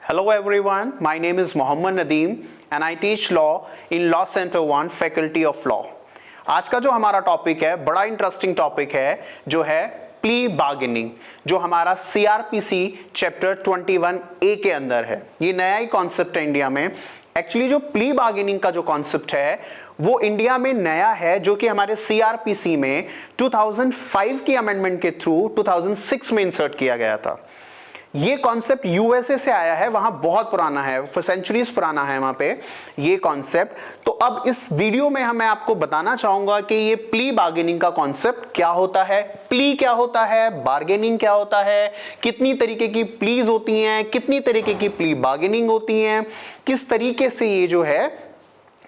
Hello everyone, my name is Mohammad Nadeem and I teach law in Law Center 1 Faculty of Law। आज का जो हमारा topic है बड़ा इंटरेस्टिंग टॉपिक है जो है प्ली बार्गेनिंग, जो हमारा CRPC चैप्टर 21A के अंदर है। ये नया ही कॉन्सेप्ट है इंडिया में। एक्चुअली जो प्ली बार्गेनिंग का जो कॉन्सेप्ट है वो इंडिया में नया है, जो कि हमारे CRPC में 2005 की अमेंडमेंट के थ्रू 2006 में इंसर्ट किया गया था। ये कॉन्सेप्ट यूएसए से आया है, वहां बहुत पुराना है, फॉर सेंचुरीज पुराना है वहां पे ये कॉन्सेप्ट। तो अब इस वीडियो में मैं आपको बताना चाहूंगा कि ये प्ली बार्गेनिंग का कॉन्सेप्ट क्या होता है, प्ली क्या होता है, बार्गेनिंग क्या होता है, कितनी तरीके की प्लीज होती हैं, कितनी तरीके की प्ली बार्गेनिंग होती हैं, किस तरीके से ये जो है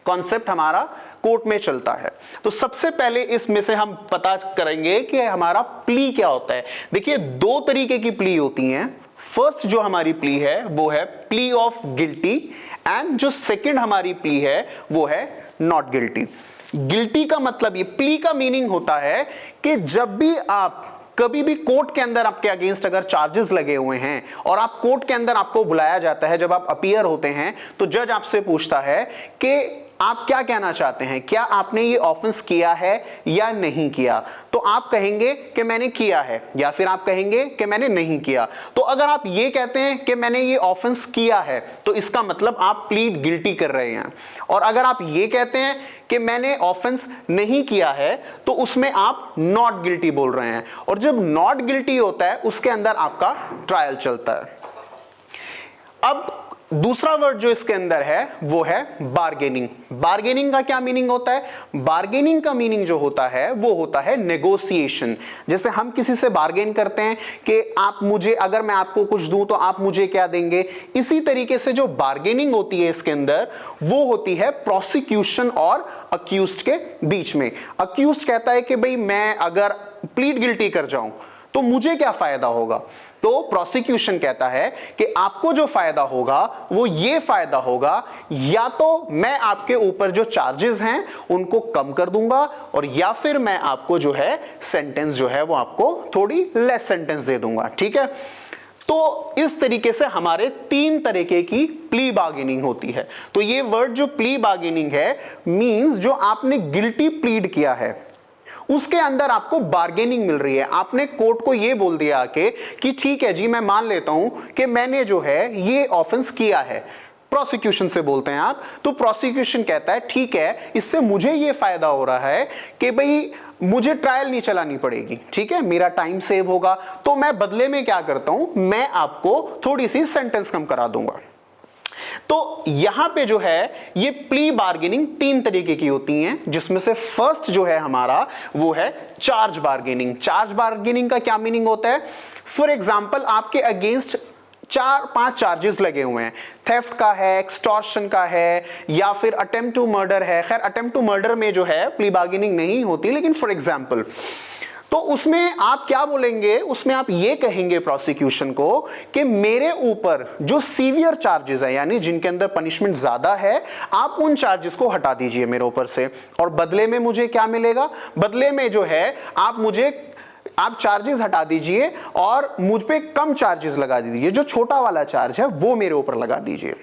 कॉन्सेप्ट हमारा कोर्ट में चलता है। तो सबसे पहले इसमें से हम पता करेंगे कि हमारा प्ली क्या होता है। देखिए, दो तरीके की प्ली होती हैं। फर्स्ट जो हमारी प्ली है वो है प्ली ऑफ गिल्टी एंड जो सेकंड हमारी प्ली है वो है नॉट गिल्टी। गिल्टी का मतलब, ये प्ली का मीनिंग होता है कि जब भी आप कभी भी कोर्ट के अंदर आपके अगेंस्ट अगर चार्जेस लगे हुए हैं और आप कोर्ट के अंदर आपको बुलाया जाता है, जब आप अपीयर होते हैं तो जज आपसे पूछता है कि आप क्या कहना चाहते हैं, क्या आपने ये ऑफेंस किया है या नहीं किया। तो आप कहेंगे कि मैंने किया है, या फिर आप कहेंगे कि मैंने नहीं किया। तो अगर आप ये कहते हैं कि मैंने ये ऑफेंस किया है तो इसका मतलब आप प्लीड गिल्टी कर रहे हैं। और अगर आप ये कहते हैं कि मैंने ऑफेंस नहीं किया है तो उसमें आप नॉट गिल्टी बोल रहे हैं। और जब नॉट गिल्टी होता है उसके अंदर आपका ट्रायल चलता है। अब दूसरा वर्ड जो इसके अंदर है वो है बार्गेनिंग। बार्गेनिंग का क्या मीनिंग होता है? बार्गेनिंग का मीनिंग जो होता है वो होता है नेगोशिएशन। जैसे हम किसी से बार्गेन करते हैं कि आप मुझे, अगर मैं आपको कुछ दूं तो आप मुझे क्या देंगे। इसी तरीके से जो बार्गेनिंग होती है इसके अंदर वो होती है प्रोसिक्यूशन और अक्यूज्ड के बीच में। अक्यूज्ड कहता है कि भाई मैं अगर प्लीड गिल्टी कर जाऊं तो मुझे क्या फायदा होगा। तो प्रोसिक्यूशन कहता है कि आपको जो फायदा होगा वो ये फायदा होगा, या तो मैं आपके ऊपर जो चार्जेस हैं उनको कम कर दूंगा, और या फिर मैं आपको जो है सेंटेंस जो है वो आपको थोड़ी लेस सेंटेंस दे दूंगा। ठीक है, तो इस तरीके से हमारे तीन तरीके की प्ली बार्गेनिंग होती है। तो ये वर्ड जो प्ली बार्गेनिंग है मींस जो आपने गिल्टी प्लीड किया है उसके अंदर आपको बार्गेनिंग मिल रही है। आपने कोर्ट को यह बोल दिया कि ठीक है जी, मैं मान लेता हूं कि मैंने जो है ये ऑफेंस किया है। प्रोसिक्यूशन से बोलते हैं आप, तो प्रोसिक्यूशन कहता है ठीक है, इससे मुझे ये फायदा हो रहा है कि भाई मुझे ट्रायल नहीं चलानी पड़ेगी, ठीक है, मेरा टाइम सेव होगा। तो मैं बदले में क्या करता हूं, मैं आपको थोड़ी सी सेंटेंस कम करा दूंगा। तो यहां पे जो है ये प्ली बार्गेनिंग तीन तरीके की होती हैं, जिसमें से फर्स्ट जो है हमारा वो है चार्ज बार्गेनिंग। चार्ज बार्गेनिंग का क्या मीनिंग होता है? फॉर एग्जांपल आपके अगेंस्ट 4-5 चार्जेस लगे हुए हैं, थेफ्ट का है, एक्सटॉर्शन का है, या फिर अटेम्प्ट टू मर्डर है। खैर अटेम्प्ट टू मर्डर में जो है प्ली बार्गेनिंग नहीं होती, लेकिन फॉर एग्जांपल तो उसमें आप क्या बोलेंगे, उसमें आप ये कहेंगे प्रोसिक्यूशन को कि मेरे ऊपर जो सीवियर चार्जेस है, यानी जिनके अंदर पनिशमेंट ज्यादा है, आप उन चार्जेस को हटा दीजिए मेरे ऊपर से, और बदले में मुझे क्या मिलेगा? बदले में जो है आप चार्जेस हटा दीजिए और मुझ पे कम चार्जेस लगा दीजिए, जो छोटा वाला चार्ज है वो मेरे ऊपर लगा दीजिए।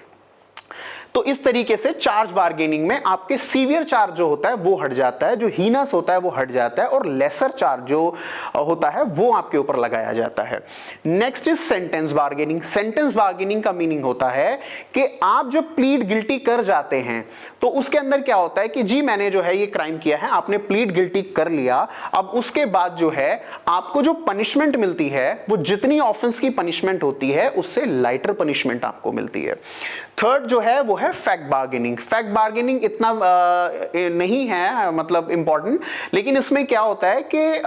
तो इस तरीके से चार्ज बार्गेनिंग में आपके सीवियर चार्ज जो होता है वो हट जाता है, जो हीनस होता है वो हट जाता है, और लेसर चार्ज जो होता है वो आपके ऊपर लगाया जाता है। Next is sentence bargaining. Sentence bargaining का मीनिंग होता है कि आप जो प्लीड गिल्टी कर जाते हैं तो उसके अंदर क्या होता है कि जी मैंने जो है ये क्राइम किया है, आपने प्लीड गिल्टी कर लिया। अब उसके बाद जो है आपको जो पनिशमेंट मिलती है वो जितनी ऑफेंस की पनिशमेंट होती है उससे लाइटर पनिशमेंट आपको मिलती है। थर्ड जो है वो है फैक्ट बार्गेनिंग। फैक्ट बार्गेनिंग इतना नहीं है मतलब इंपॉर्टेंट, लेकिन इसमें क्या होता है कि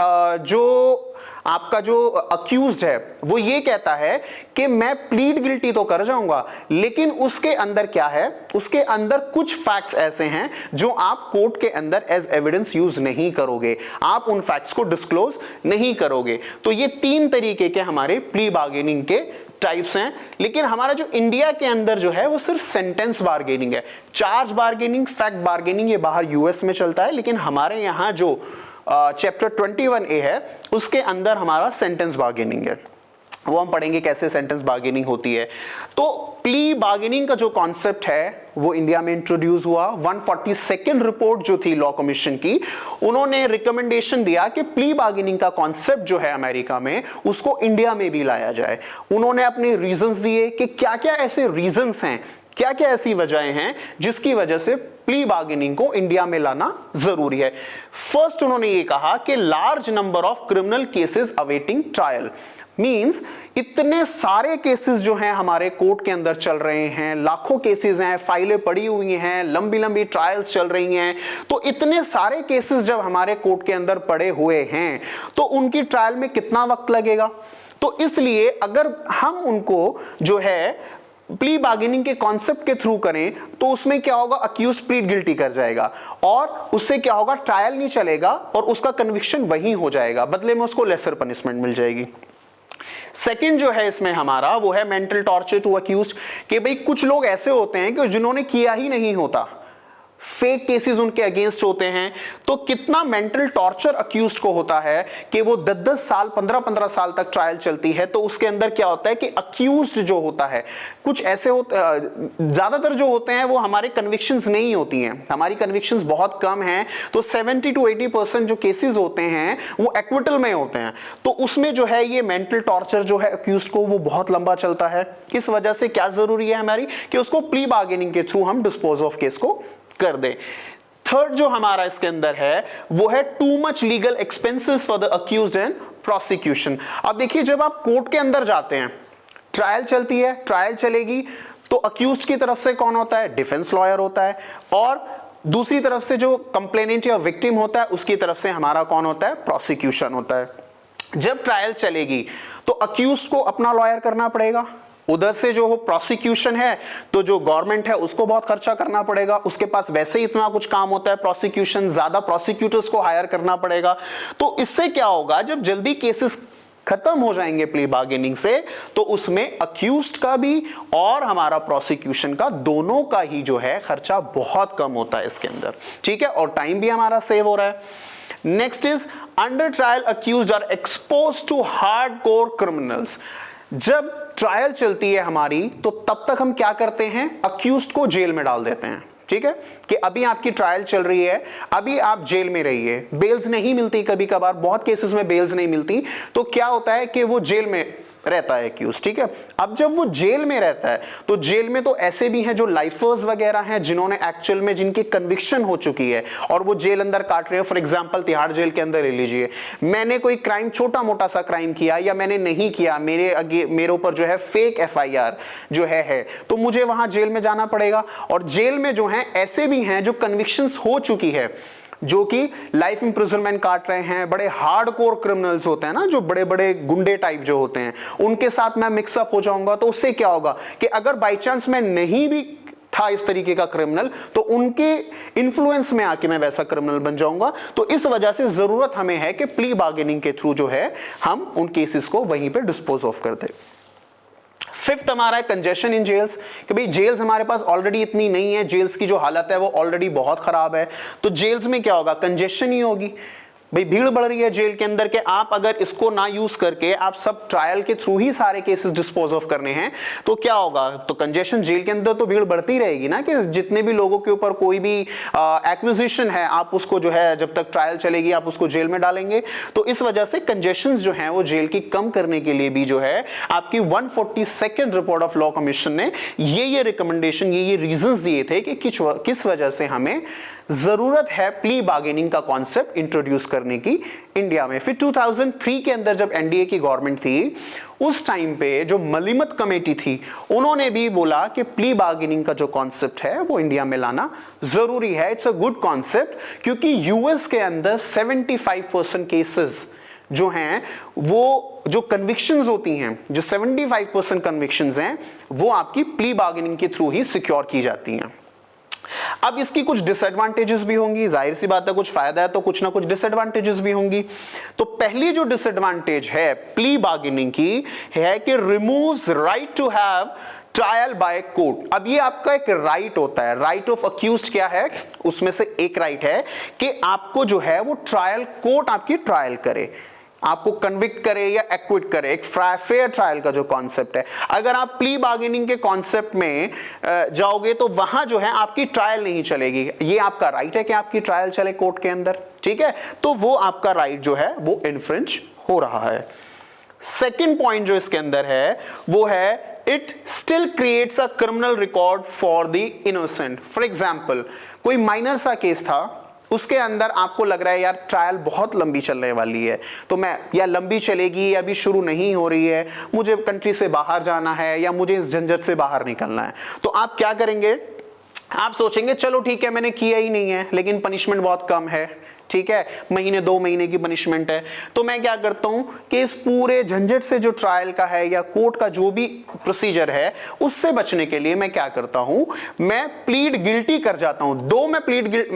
जो आपका जो अक्यूज्ड है वो ये कहता है कि मैं प्लीड गिल्टी तो कर जाऊंगा, लेकिन उसके अंदर क्या है, उसके अंदर कुछ फैक्ट्स ऐसे हैं जो आप कोर्ट के अंदर एज एविडेंस यूज नहीं करोगे, आप उन फैक्ट्स को डिस्क्लोज नहीं करोगे। तो ये तीन तरीके के हमारे प्ली बार्गेनिंग के टाइप्स हैं। लेकिन हमारा जो इंडिया के अंदर जो है वो सिर्फ सेंटेंस बार्गेनिंग है। चार्ज बार्गेनिंग, फैक्ट बार्गेनिंग ये बाहर यूएस में चलता है, लेकिन हमारे यहाँ जो चैप्टर 21A है उसके अंदर हमारा सेंटेंस बार्गेनिंग है। वो हम पढ़ेंगे कैसे सेंटेंस बार्गेनिंग होती है। तो प्ली बार्गेनिंग का जो कॉन्सेप्ट है वो इंडिया में इंट्रोड्यूस हुआ। 142nd रिपोर्ट जो थी लॉ कमीशन की, उन्होंने रिकमेंडेशन दिया कि प्ली बार्गेनिंग का कॉन्सेप्ट जो है अमेरिका में, उसको इंडिया में भी लाया जाए। उन्होंने अपने रीजंस दिए कि क्या क्या ऐसे रीजंस हैं, क्या क्या ऐसी वजहें हैं जिसकी वजह से प्ली बार्गेनिंग को इंडिया में लाना जरूरी है। फर्स्ट उन्होंने ये कहा कि large number of criminal cases awaiting trial, means इतने सारे केसेस जो हैं हमारे कोर्ट के अंदर चल रहे हैं, लाखों केसेस हैं, फाइलें पड़ी हुई हैं, लंबी लंबी ट्रायल्स चल रही हैं। तो इतने सारे केसेस जब हमारे कोर्ट के अंदर पड़े हुए हैं तो उनकी ट्रायल में कितना वक्त लगेगा। तो इसलिए अगर हम उनको जो है प्ली बार्गेनिंग के कॉन्सेप्ट के थ्रू करें तो उसमें क्या होगा, अक्यूज प्लीड गिल्टी कर जाएगा और उससे क्या होगा, ट्रायल नहीं चलेगा और उसका कन्विक्शन वहीं हो जाएगा, बदले में उसको लेसर पनिशमेंट मिल जाएगी। सेकंड जो है इसमें हमारा वो है मेंटल टॉर्चर टू अक्यूज्ड, कि भाई कुछ लोग ऐसे होते हैं कि जिन्होंने किया ही नहीं होता, फेक केसेस उनके अगेंस्ट होते हैं। तो कितना मेंटल टॉर्चर अक्यूज्ड को होता है कि वो 10-10 साल 15-15 साल तक ट्रायल चलती है। तो उसके अंदर क्या होता है कि अक्यूज्ड जो होता है, कुछ ऐसे ज्यादातर जो होते हैं वो हमारे कन्विक्शंस नहीं होती हैं, हमारी कन्विक्शंस बहुत कम हैं। तो 70 to 80% जो केसेस होते हैं वो एक्विटल में होते हैं। तो उसमें जो है ये मेंटल टॉर्चर जो है अक्यूज्ड को वो बहुत लंबा चलता है। इस वजह से क्या जरूरी है हमारी कि उसको प्ली बार्गेनिंग के थ्रू हम डिस्पोज ऑफ केस को कर दे। थर्ड जो हमारा इसके अंदर है वो है too much legal expenses for the accused and prosecution. अब देखिए जब आप कोर्ट के अंदर जाते हैं, ट्रायल चलती है, ट्रायल चलेगी तो अक्यूज्ड की तरफ से कौन होता है, डिफेंस लॉयर होता है, और दूसरी तरफ से जो कंप्लेनेंट या विक्टिम होता है उसकी तरफ से हमारा कौन होता है, प्रोसिक्यूशन होता है। जब ट्रायल चलेगी तो अक्यूज्ड को अपना लॉयर करना पड़ेगा, उधर से जो प्रोसिक्यूशन है तो जो गवर्नमेंट है उसको बहुत खर्चा करना पड़ेगा, उसके पास वैसे ही इतना कुछ काम होता है प्रोसिक्यूशन, ज्यादा प्रोसिक्यूटर्स को हायर करना पड़ेगा। तो इससे क्या होगा, जब जल्दी केसेस खत्म हो जाएंगे प्ली बार्गेनिंग से तो उसमें अक्यूज्ड का भी और हमारा प्रोसिक्यूशन का दोनों का ही जो है खर्चा बहुत कम होता है इसके अंदर, ठीक है, और टाइम भी हमारा सेव हो रहा है। Next is under trial accused are exposed to hardcore criminals. जब ट्रायल चलती है हमारी तो तब तक हम क्या करते हैं, अक्यूज्ड को जेल में डाल देते हैं, ठीक है, कि अभी आपकी ट्रायल चल रही है, अभी आप जेल में रहिए। बेल्स नहीं मिलती, कभी कभार बहुत केसेस में बेल्स नहीं मिलती, तो क्या होता है कि वो जेल में रहता है अक्यूज, ठीक है। अब जब वो जेल में रहता है तो जेल में तो ऐसे भी हैं जो लाइफर्स वगैरह हैं जिन्होंने एक्चुअल में जिनकी कन्विक्शन हो चुकी है और वो जेल अंदर काट रहे हैं। फॉर एग्जांपल तिहाड़ जेल के अंदर ले लीजिए, मैंने कोई क्राइम, छोटा मोटा सा क्राइम किया या मैंने नहीं किया, मेरे ऊपर जो है फेक FIR जो है तो मुझे वहां जेल में जाना पड़ेगा। और जेल में जो है ऐसे भी हैं जो कन्विक्शंस हो चुकी है, जो कि लाइफ इंप्रिजनमेंट काट रहे हैं, बड़े हार्डकोर क्रिमिनल्स होते हैं ना, जो बड़े बड़े गुंडे टाइप जो होते हैं, उनके साथ मैं मिक्सअप हो जाऊंगा। तो उससे क्या होगा कि अगर बाई चांस मैं नहीं भी था इस तरीके का क्रिमिनल तो उनके इन्फ्लुएंस में आके मैं वैसा क्रिमिनल बन जाऊंगा। तो इस वजह से जरूरत हमें है कि प्ली बार्गेनिंग के थ्रू जो है हम उन केसेस को वहीं पे डिस्पोज ऑफ कर दे। फिफ्थ हमारा है कंजेशन इन जेल्स, कि भाई जेल्स हमारे पास ऑलरेडी इतनी नहीं है, जेल्स की जो हालत है वो ऑलरेडी बहुत खराब है, तो जेल्स में क्या होगा, कंजेशन ही होगी। भाई भीड़ बढ़ रही है जेल के अंदर के, आप अगर इसको ना यूज करके आप सब ट्रायल के थ्रू ही सारे केसेस डिस्पोज ऑफ करने हैं तो क्या होगा, तो कंजेशन जेल के अंदर तो भीड़ बढ़ती रहेगी ना, कि जितने भी लोगों के ऊपर कोई भी एक्विजिशन है आप उसको जो है जब तक ट्रायल चलेगी आप उसको जेल में डालेंगे। तो इस वजह से कंजेशन जो है वो जेल की कम करने के लिए भी जो है आपकी 142nd report of law commission ने ये रिकमेंडेशन, ये रीजंस दिए थे कि किस वजह से हमें जरूरत है प्ली बार्गेनिंग का कॉन्सेप्ट इंट्रोड्यूस करने की इंडिया में। फिर 2003 के अंदर जब NDA की गवर्नमेंट थी उस टाइम पे जो मलिमत कमेटी थी उन्होंने भी बोला कि प्ली बार्गेनिंग का जो कॉन्सेप्ट है वो इंडिया में लाना जरूरी है। इट्स अ गुड कॉन्सेप्ट, क्योंकि यूएस के अंदर 75% केसेस जो हैं वो जो कन्विक्शंस होती हैं, जो 75% कन्विक्शंस हैं वो आपकी प्ली बार्गेनिंग के थ्रू ही सिक्योर की जाती हैं। अब इसकी कुछ डिसएडवांटेजेस भी होंगी, जाहिर सी बात है, कुछ फायदा है तो कुछ ना कुछ डिसएडवांटेजेस भी होंगी। तो पहली जो डिसएडवांटेज है प्ली बार्गेनिंग की है कि removes right to have trial by court. अब ये आपका एक राइट होता है, राइट ऑफ अक्यूज्ड क्या है, उसमें से एक राइट है कि आपको जो है वो ट्रायल, कोर्ट आपकी ट्रायल करे। आपको कन्विक्ट करे या एक्विट करे, एक फेयर ट्रायल का जो कॉन्सेप्ट है। अगर आप प्ली बार्गेनिंग के कॉन्सेप्ट में जाओगे तो वहां जो है आपकी ट्रायल नहीं चलेगी। ये आपका राइट है कि आपकी ट्रायल चले कोर्ट के अंदर, ठीक है, तो वो आपका राइट जो है वो इन्फ्रिंज हो रहा है। सेकेंड पॉइंट जो इसके अंदर है वो है it still creates a criminal record for the innocent. For example कोई माइनर सा केस था, उसके अंदर आपको लग रहा है यार ट्रायल बहुत लंबी चलने वाली है, तो मैं या लंबी चलेगी या अभी शुरू नहीं हो रही है, मुझे कंट्री से बाहर जाना है या मुझे इस झंझट से बाहर निकलना है, तो आप क्या करेंगे, आप सोचेंगे चलो ठीक है मैंने किया ही नहीं है लेकिन पनिशमेंट बहुत कम है, ठीक है, महीने 2 महीने की पनिशमेंट है, तो मैं क्या करता हूं कि इस पूरे झंझट से जो ट्रायल का है या कोर्ट का जो भी प्रोसीजर है उससे बचने के लिए मैं क्या करता हूं, मैं प्लीड गिल्टी कर जाता हूं। दो मैं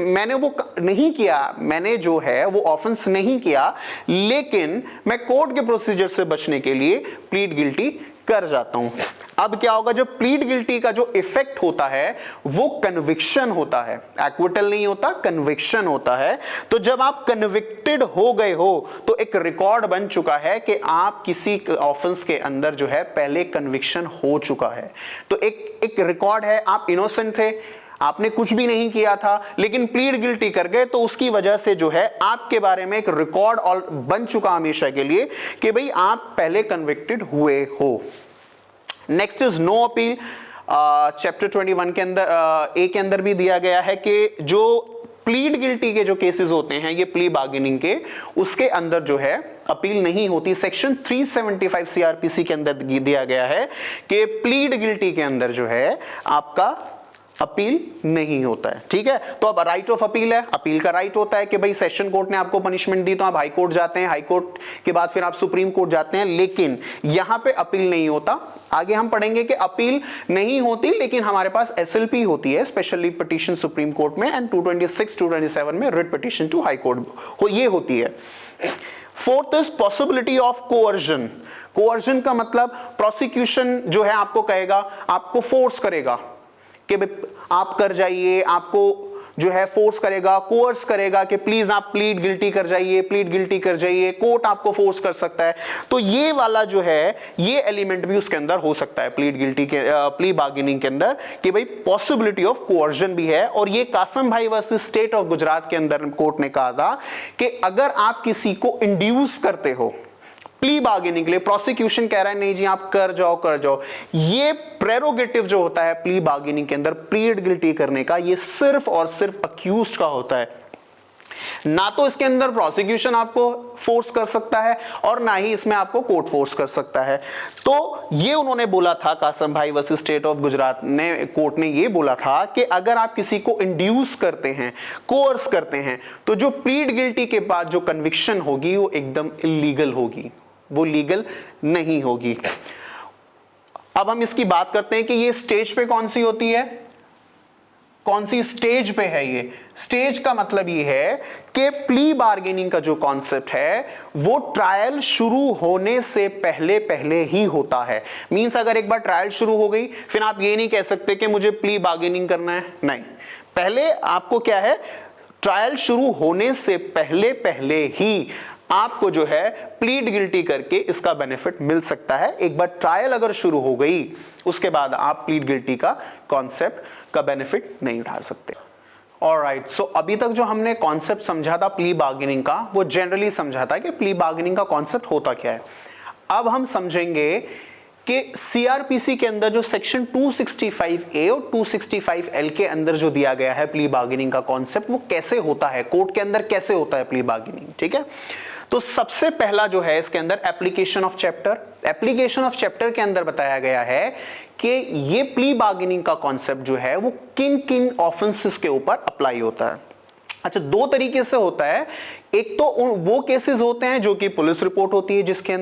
मैंने वो नहीं किया, मैंने जो है वो ऑफेंस नहीं किया, लेकिन मैं कोर्ट के प्रोसीजर से बचने के लिए प्लीड गिल्टी कर जाता हूं। अब क्या होगा, जो प्लीड गिल्टी का जो इफेक्ट होता है वो कन्विक्शन होता है, एक्विटल नहीं होता, कन्विक्शन होता है। तो जब आप कन्विक्टेड हो गए हो तो एक रिकॉर्ड बन चुका है कि आप किसी ऑफेंस के अंदर जो है पहले कन्विक्शन हो चुका है, तो एक रिकॉर्ड है, आप इनोसेंट थे, आपने कुछ भी नहीं किया था लेकिन प्लीड गिल्टी कर गए, तो उसकी वजह से जो है आपके बारे में एक रिकॉर्ड और बन चुका हमेशा के लिए कि भाई आप पहले कन्विक्टेड हुए हो। Next is no appeal. Chapter 21 के अंदर ए के अंदर भी दिया गया है कि जो प्लीड गिल्टी के जो केसेस होते हैं ये प्ली बार्गेनिंग के, उसके अंदर जो है अपील नहीं होती। सेक्शन 375 सीआरपीसी के अंदर दिया गया है कि प्लीड गिल्टी के अंदर जो है आपका अपील नहीं होता है, ठीक है। तो अब राइट ऑफ अपील है, अपील का राइट होता है कि भाई सेशन कोर्ट ने आपको पनिशमेंट दी तो आप हाई कोर्ट जाते हैं, हाई कोर्ट के बाद फिर आप सुप्रीम कोर्ट जाते हैं, लेकिन यहां पे अपील नहीं होता। आगे हम पढ़ेंगे कि अपील नहीं होती लेकिन हमारे पास एसएलपी होती है, स्पेशली पिटीशन सुप्रीम कोर्ट में, एंड 226 227 में writ petition to high court ये होती है। Fourth is possibility of coercion. Coercion का मतलब प्रोसिक्यूशन जो है आपको कहेगा, आपको फोर्स करेगा कि आप कर जाइए, आपको जो है फोर्स करेगा, कोर्स करेगा कि प्लीज आप प्लीड गिल्टी कर जाइए, प्लीड गिल्टी कर जाइए, कोर्ट आपको फोर्स कर सकता है। तो ये वाला जो है ये एलिमेंट भी उसके अंदर हो सकता है प्लीड गिल्टी के प्ली बार्गेनिंग के अंदर, कि भाई पॉसिबिलिटी ऑफ कोअर्जन भी है। और ये कासम भाई वर्सेस स्टेट ऑफ गुजरात के अंदर कोर्ट ने कहा था कि अगर आप किसी को इंड्यूस करते हो प्ली बार्गेनिंग के लिए, प्रोसिक्यूशन कह रहा है नहीं जी आप कर जाओ, ये प्रेरोगेटिव जो होता है प्ली बार्गेनिंग के अंदर प्लीड गिल्टी करने का, ये सिर्फ और सिर्फ अक्यूज्ड का होता है। ना तो इसके अंदर प्रोसिक्यूशन आपको फोर्स कर सकता है और ना ही इसमें आपको कोर्ट फोर्स कर सकता है। तो ये उन्होंने बोला था, कासम भाई वर्सेस स्टेट ऑफ गुजरात ने, कोर्ट ने ये बोला था कि अगर आप किसी को इंड्यूस करते हैं, कोर्स करते हैं, तो जो प्लीड गिल्टी के बाद जो कन्विक्शन होगी वो एकदम इलीगल होगी, वो लीगल नहीं होगी। अब हम इसकी बात करते हैं कि ये स्टेज पे कौन सी होती है, कौन सी स्टेज पे है। ये स्टेज का मतलब ये है कि प्ली बार्गेनिंग का जो कॉन्सेप्ट है वो ट्रायल शुरू होने से पहले पहले ही होता है। मींस अगर एक बार ट्रायल शुरू हो गई फिर आप ये नहीं कह सकते कि मुझे प्ली बार्गेनिंग करना है, नहीं, पहले आपको क्या है, ट्रायल शुरू होने से पहले पहले ही आपको जो है प्लीड गिल्टी करके इसका बेनिफिट मिल सकता है। एक बार ट्रायल अगर शुरू हो गई उसके बाद आप प्लीड गिल्टी का कॉन्सेप्ट का बेनिफिट नहीं उठा सकते। ऑलराइट, सो अभी तक जो हमने कॉन्सेप्ट समझा था प्ली बार्गेनिंग का, वो जनरली समझा था कि प्ली बार्गेनिंग का कॉन्सेप्ट होता क्या है। अब हम समझेंगे कि सीआरपीसी के अंदर जो सेक्शन 265A और 265L के अंदर जो दिया गया है प्ली बार्गेनिंग का कॉन्सेप्ट, वो कैसे होता है, कोर्ट के अंदर कैसे होता है प्ली बार्गेनिंग, ठीक है। तो सबसे पहला जो है इसके अंदर application of chapter, application of chapter के अंदर बताया गया है कि ये प्ली बार्गेनिंग का कॉन्सेप्ट जो है वो किन किन ऑफेंसेस के ऊपर अप्लाई होता है। अच्छा, दो तरीके से होता है। एक तो वो केसेस होते हैं जो कि पुलिस रिपोर्ट होती है जिसके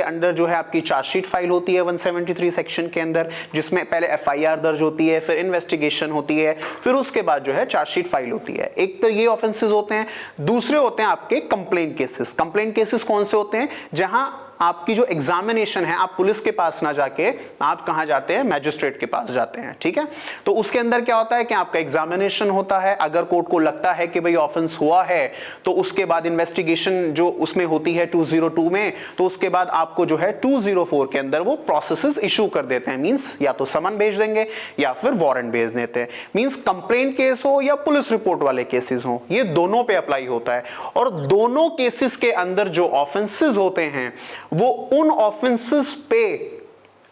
अंदर जो है आपकी चार्जशीट फाइल होती है 173 सेक्शन के अंदर, जिसमें पहले एफआईआर दर्ज होती है, फिर इन्वेस्टिगेशन होती है, फिर उसके बाद जो है चार्जशीट फाइल होती है। एक तो ये ऑफेंसेस होते हैं। दूसरे होते हैं आपके कंप्लेंट केसेस। कंप्लेंट केसेस कौन से होते हैं, जहां आपकी जो एग्जामिनेशन है, आप पुलिस के पास ना जाके आप कहां जाते हैं, मैजिस्ट्रेट के पास जाते हैं, ठीक है। तो उसके अंदर क्या होता है कि आपका एग्जामिनेशन होता है, अगर कोर्ट को लगता है कि भाई ऑफेंस हुआ है तो उसके बाद इन्वेस्टिगेशन जो उसमें होती है 202 में, तो उसके बाद आपको जो है 204 के अंदर वो प्रोसेसेस इशू कर देते हैं। मींस या तो समन भेज देंगे या फिर वारंट भेज देते हैं। मींस कंप्लेंट केस हो या पुलिस रिपोर्ट वाले केसेस हो, ये दोनों पे अप्लाई होता है। और दोनों केसेस के अंदर जो ऑफेंसेस होते हैं वो उन ऑफेंसेस पे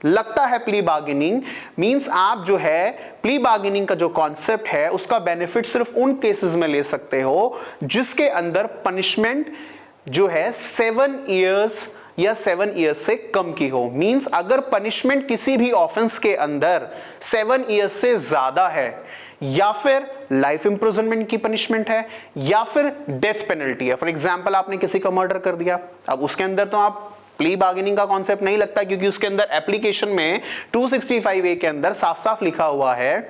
लगता है प्ली बार्गेनिंग। मींस आप जो है प्ली बार्गेनिंग का जो कॉन्सेप्ट है उसका बेनिफिट सिर्फ उन केसेस में ले सकते हो जिसके अंदर पनिशमेंट जो है 7 इयर्स या 7 इयर्स से कम की हो। मींस अगर पनिशमेंट किसी भी ऑफेंस के अंदर 7 इयर्स से ज्यादा है, या फिर लाइफ इंप्रिजनमेंट की पनिशमेंट है, या फिर डेथ पेनल्टी है। फॉर एग्जांपल आपने किसी का मर्डर कर दिया, अब उसके अंदर तो आप प्ली बार्गेनिंग का कॉन्सेप्ट नहीं लगता, क्योंकि उसके अंदर एप्लीकेशन में 265A के अंदर साफ साफ लिखा हुआ है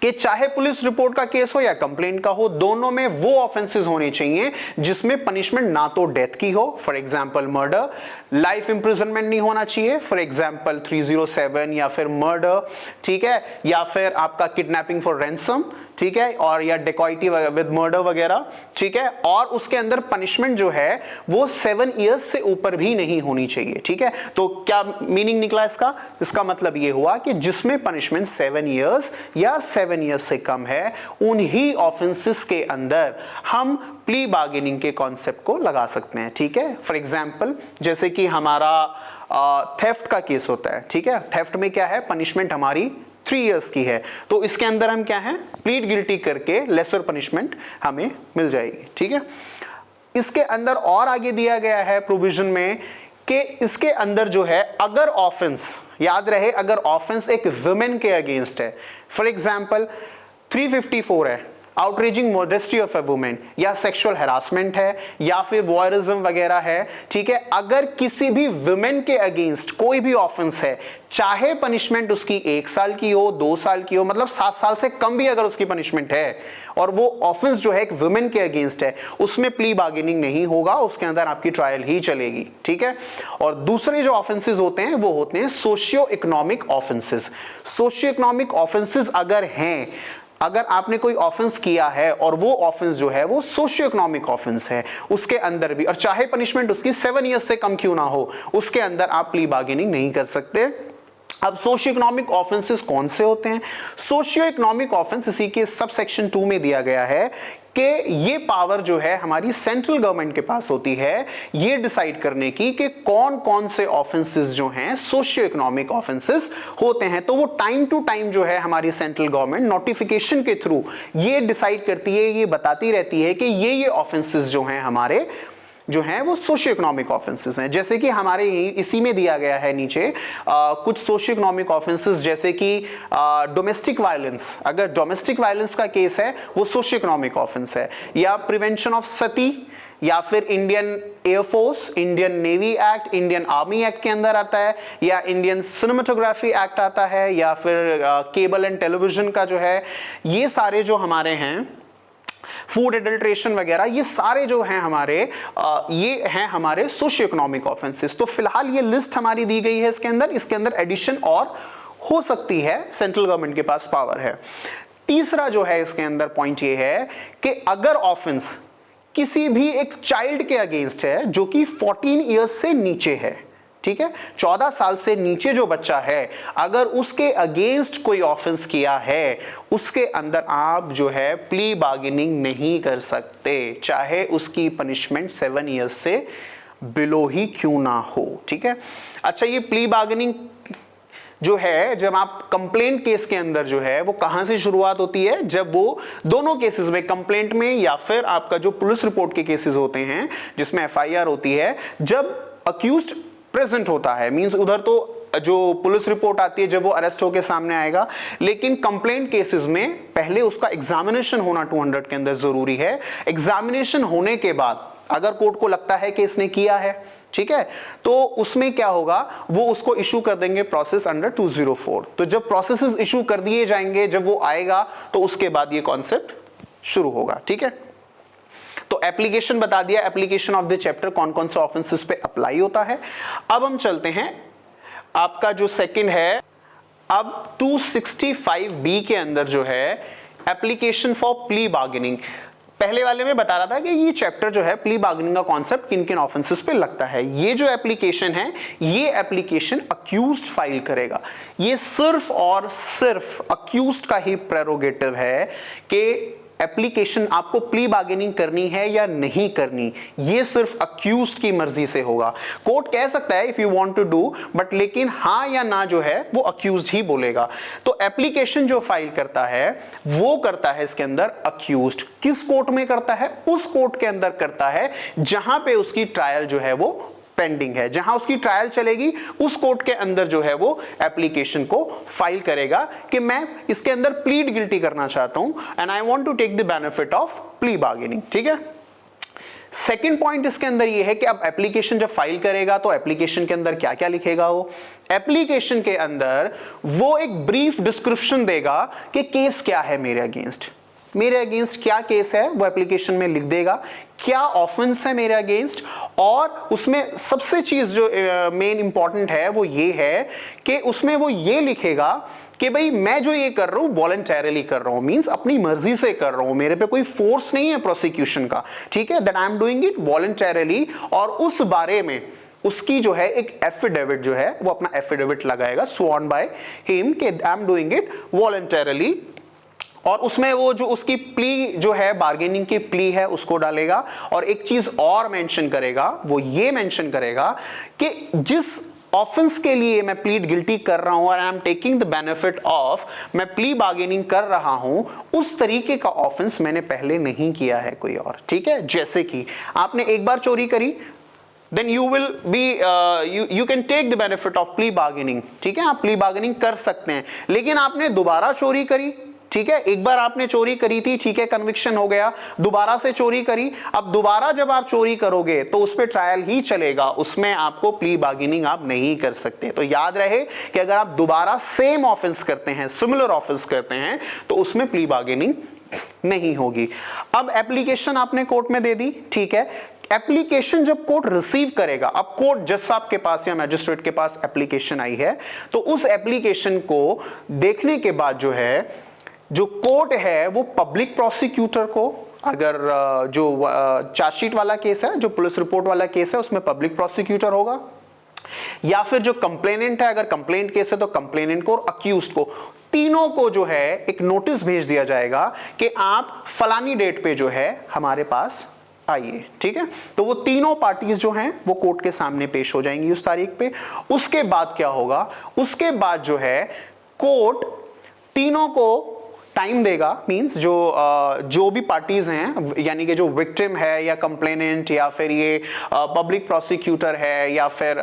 कि चाहे पुलिस रिपोर्ट का केस हो या कंप्लेंट का हो, दोनों में वो ऑफेंसेस होने चाहिए जिसमें पनिशमेंट ना तो डेथ की हो, for example murder, life imprisonment नहीं होना चाहिए, फॉर एग्जांपल 307 या फिर मर्डर, ठीक है, या फिर आपका किडनैपिंग फॉर रैंसम, ठीक है, और या डेकॉइटी विद मर्डर वगैरह, ठीक है। और उसके अंदर पनिशमेंट जो है वो 7 इयर्स से ऊपर भी नहीं होनी चाहिए, ठीक है। तो क्या मीनिंग निकला इसका? इसका मतलब ये हुआ कि जिसमें पनिशमेंट 7 इयर्स या 7 इयर्स से कम है, उन्हीं ऑफेंसेस के अंदर हम प्ली बार्गेनिंग के कॉन्सेप्ट को लगा सकते हैं, ठीक है। फॉर एग्जांपल जैसे कि हमारा थेफ्ट का केस होता है, ठीक है। थेफ्ट में क्या है, पनिशमेंट हमारी 3 इयर्स की है, तो इसके अंदर हम क्या है, प्लीड गिल्टी करके लेसर पनिशमेंट हमें मिल जाएगी, ठीक है। इसके अंदर और आगे दिया गया है प्रोविजन में कि इसके अंदर जो है अगर ऑफेंस, याद रहे, अगर ऑफेंस एक वुमेन के अगेंस्ट है, फॉर एग्जांपल 354 है, आउटरीचिंग मॉडेस्टी ऑफ अ वुमेन, या सेक्सुअल हैरासमेंट है, या फिर वॉयरिज्म वगैरह है, ठीक है। अगर किसी भी वुमेन के अगेंस्ट कोई भी ऑफेंस है, चाहे पनिशमेंट उसकी 1 साल की हो, 2 साल की हो, मतलब 7 साल से कम भी अगर उसकी पनिशमेंट है, और वो ऑफेंस जो है एक वुमेन के अगेंस्ट है, उसमें प्ली बार्गेनिंग नहीं होगा, उसके अंदर आपकी ट्रायल ही चलेगी, ठीक है। और दूसरे जो ऑफेंसेस होते हैं वो होते हैं socio economic offences. Socio economic offences अगर हैं, अगर आपने कोई ऑफेंस किया है और वो ऑफेंस जो है वो सोशियो इकोनॉमिक ऑफेंस है, उसके अंदर भी, और चाहे पनिशमेंट उसकी 7 इयर्स से कम क्यों ना हो, उसके अंदर आप प्ली बार्गेनिंग नहीं कर सकते। अब सोशियो इकोनॉमिक ऑफेंसेस कौन से होते हैं? सोशियो इकोनॉमिक ऑफेंस इसी के सब सेक्शन 2 में दिया गया है कि ये पावर जो है हमारी सेंट्रल गवर्नमेंट के पास होती है ये डिसाइड करने की कि कौन कौन से ऑफेंसेस जो हैं सोशियो इकोनॉमिक ऑफेंसेस होते हैं। तो वो टाइम टू टाइम जो है हमारी सेंट्रल गवर्नमेंट नोटिफिकेशन के थ्रू ये डिसाइड करती है, ये बताती रहती है कि ये ऑफेंसेस जो हैं हमारे जो हैं वो सोशियो इकोनॉमिक ऑफेंसेस हैं। जैसे कि हमारे इसी में दिया गया है नीचे कुछ सोशियो इकोनॉमिक ऑफेंसेस, जैसे कि डोमेस्टिक वायलेंस, अगर डोमेस्टिक वायलेंस का केस है वो सोशियो इकोनॉमिक ऑफेंस है, या प्रिवेंशन ऑफ सती, या फिर Indian air force, Indian navy act, Indian army act के अंदर आता है, या इंडियन सिनेमेटोग्राफी एक्ट आता है, या फिर केबल एंड टेलीविजन का जो है, ये सारे जो हमारे हैं, फूड एडल्ट्रेशन वगैरह, ये सारे जो हैं हमारे ये हैं हमारे सोशियो इकोनॉमिक ऑफेंसेस। तो फिलहाल ये लिस्ट हमारी दी गई है इसके अंदर एडिशन और हो सकती है, सेंट्रल गवर्नमेंट के पास पावर है। तीसरा जो है इसके अंदर पॉइंट ये है कि अगर ऑफेंस किसी भी एक चाइल्ड के अगेंस्ट है जो कि 14 इयर्स से नीचे है, ठीक है, 14 साल से नीचे जो बच्चा है, अगर उसके अगेंस्ट कोई ऑफेंस किया है, उसके अंदर आप जो है प्ली बार्गेनिंग नहीं कर सकते, चाहे उसकी पनिशमेंट 7 इयर्स से बिलो ही क्यों ना हो, ठीक है। अच्छा, ये प्ली बार्गेनिंग जो है जब आप कंप्लेंट केस के अंदर जो है वो कहां से शुरुआत होती है? जब वो दोनों केसेस में, कंप्लेंट में या फिर आपका जो पुलिस रिपोर्ट के केसेस होते हैं जिसमें FIR होती है, जब अक्यूज्ड प्रेजेंट होता है, मींस उधर तो जो पुलिस रिपोर्ट आती है जब वो अरेस्ट होकर सामने आएगा, लेकिन कंप्लेंट केसेस में पहले उसका एग्जामिनेशन होना 200 के अंदर जरूरी है। एग्जामिनेशन होने के बाद अगर कोर्ट को लगता है कि इसने किया है, ठीक है, तो उसमें क्या होगा, वो उसको इशू कर देंगे प्रोसेस अंडर 204। तो जब प्रोसेसेस इशू कर दिए जाएंगे, जब वो आएगा तो उसके बाद ये कॉन्सेप्ट शुरू होगा, ठीक है। तो एप्लीकेशन बता दिया, एप्लीकेशन ऑफ द चैप्टर कौन कौन से ऑफेंसेस पे अप्लाई होता है। अब हम चलते हैं, आपका जो सेकंड है, अब 265B के अंदर जो है एप्लीकेशन फॉर प्ली बार्गेनिंग। पहले वाले में बता रहा था कि ये चैप्टर जो है प्ली बार्गेनिंग का कॉन्सेप्ट किन किन ऑफेंसेस पे लगता है। ये जो एप्लीकेशन है, ये एप्लीकेशन अक्यूज्ड फाइल करेगा। ये सिर्फ और सिर्फ अक्यूज्ड का ही प्रेरोगेटिव है कि एप्लीकेशन आपको प्ली बार्गेनिंग करनी है या नहीं करनी, ये सिर्फ अक्यूज्ड की मर्जी से होगा। कोर्ट कह सकता है if you want to do, but लेकिन हाँ या ना जो है वो अक्यूज्ड ही बोलेगा। तो एप्लीकेशन जो फाइल करता है वो करता है इसके अंदर अक्यूज्ड। किस कोर्ट में करता है? उस कोर्ट के अंदर करता है जहां पे उसकी ट्रायल जो है वो पेंडिंग है। जहां उसकी ट्रायल चलेगी उस कोर्ट के अंदर जो है वो एप्लीकेशन को फाइल करेगा कि मैं इसके अंदर प्लीड गिल्टी करना चाहता हूं and I want to take the benefit of plea bargaining. ठीक है। सेकेंड पॉइंट इसके अंदर ये है कि अब एप्लीकेशन जब फाइल करेगा तो एप्लीकेशन के अंदर क्या क्या लिखेगा? वो एप्लीकेशन के अंदर वो एक ब्रीफ डिस्क्रिप्शन देगा कि केस क्या है मेरे अगेंस्ट। मेरे अगेंस्ट क्या केस है वो एप्लीकेशन में लिख देगा, क्या ऑफेंस है मेरे अगेंस्ट। और उसमें सबसे चीज जो मेन इंपॉर्टेंट है वो ये है कि उसमें वो ये लिखेगा कि भाई मैं जो ये कर रहा हूं वॉलंटरली कर रहा हूं, मींस अपनी मर्जी से कर रहा हूं, मेरे पे कोई फोर्स नहीं है प्रोसिक्यूशन का। ठीक है, that I am doing it voluntarily. और उस बारे में उसकी जो है एक एफिडेविट जो है वो अपना एफिडेविट लगाएगा, स्वॉर्न बाय हिम कि I am doing it voluntarily. और उसमें वो जो उसकी प्ली जो है, बार्गेनिंग की प्ली है, उसको डालेगा। और एक चीज और मेंशन करेगा, वो ये मेंशन करेगा कि जिस ऑफेंस के लिए मैं प्लीड गिल्टी कर रहा हूं और I am taking the benefit of, मैं प्ली बार्गेनिंग कर रहा हूं, उस तरीके का ऑफेंस मैंने पहले नहीं किया है कोई और। ठीक है, जैसे कि आपने एक बार चोरी करी, then you will be you can take the benefit of plea bargaining। ठीक है, आप प्ली बार्गेनिंग कर सकते हैं। लेकिन आपने दोबारा चोरी करी, ठीक है, एक बार आपने चोरी करी थी, ठीक है, कन्विक्शन हो गया, दोबारा से चोरी करी। अब दोबारा जब आप चोरी करोगे तो उस पे ट्रायल ही चलेगा, उसमें आपको प्ली बार्गेनिंग आप नहीं कर सकते। तो याद रहे कि अगर आप दोबारा सेम ऑफेंस करते हैं, सिमिलर ऑफेंस करते हैं, तो उसमें प्ली बार्गेनिंग नहीं होगी। अब एप्लीकेशन आपने कोर्ट में दे दी, ठीक है। एप्लीकेशन जब कोर्ट रिसीव करेगा, अब कोर्ट जज साहब के पास या मैजिस्ट्रेट के पास एप्लीकेशन आई है, तो उस एप्लीकेशन को देखने के बाद जो है, जो कोर्ट है वो पब्लिक प्रोसिक्यूटर को, अगर जो चार्जशीट वाला केस है, जो पुलिस रिपोर्ट वाला केस है, उसमें पब्लिक प्रोसिक्यूटर होगा, या फिर जो कंप्लेनेंट है, अगर कंप्लेंट केस है तो कंप्लेनेंट को और अक्यूज्ड को, तीनों को जो है एक नोटिस भेज दिया जाएगा कि आप फलानी डेट पे जो है हमारे पास आइए। ठीक है, तो वो तीनों पार्टीज जो हैं वो कोर्ट के सामने पेश हो जाएंगी उस तारीख पे। उसके बाद क्या होगा? उसके बाद जो है कोर्ट तीनों को टाइम देगा, मींस जो भी पार्टीज हैं, यानी कि जो विक्टिम है या कंप्लेनेंट या फिर ये पब्लिक प्रोसिक्यूटर है या फिर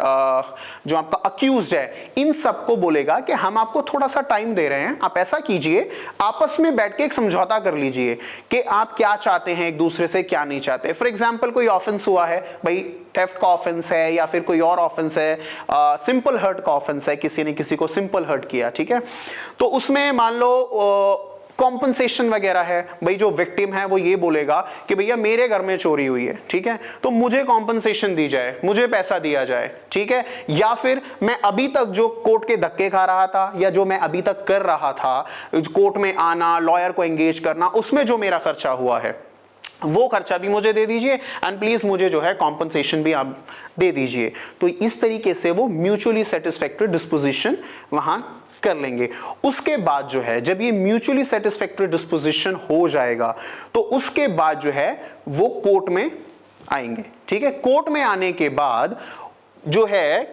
जो आपका अक्यूज्ड है, इन सबको बोलेगा कि हम आपको थोड़ा सा टाइम दे रहे हैं, आप ऐसा कीजिए, आपस में बैठ के एक समझौता कर लीजिए कि आप क्या चाहते हैं एक दूसरे से, क्या नहीं चाहते। फॉर एग्जाम्पल कोई ऑफेंस हुआ है, भाई थेफ्ट का ऑफेंस है या फिर कोई और ऑफेंस है, सिंपल हर्ट का ऑफेंस है, किसी ने किसी को सिंपल हर्ट किया, ठीक है, तो उसमें मान लो कॉम्पनसेशन वगैरह है, भाई जो विक्टिम है वो ये बोलेगा कि भैया मेरे घर में चोरी हुई है, ठीक है, तो मुझे कॉम्पनसेशन दी जाए, मुझे पैसा दिया जाए, ठीक है, या फिर मैं अभी तक जो कोर्ट के धक्के खा रहा था या जो मैं अभी तक कर रहा था, कोर्ट में आना, लॉयर को एंगेज करना, उसमें जो मेरा खर्चा हुआ है वो खर्चा भी मुझे दे दीजिए एंड प्लीज मुझे जो है कॉम्पनसेशन भी आप दे दीजिए। तो इस तरीके से वो म्यूचुअली सेटिस्फैक्टरी डिस्पोजिशन वहां कर लेंगे। उसके बाद जो है जब ये म्यूचुअली सेटिस्फैक्टरी डिस्पोजिशन हो जाएगा तो उसके बाद जो है वो कोर्ट में आएंगे, ठीक है। कोर्ट में आने के बाद जो है,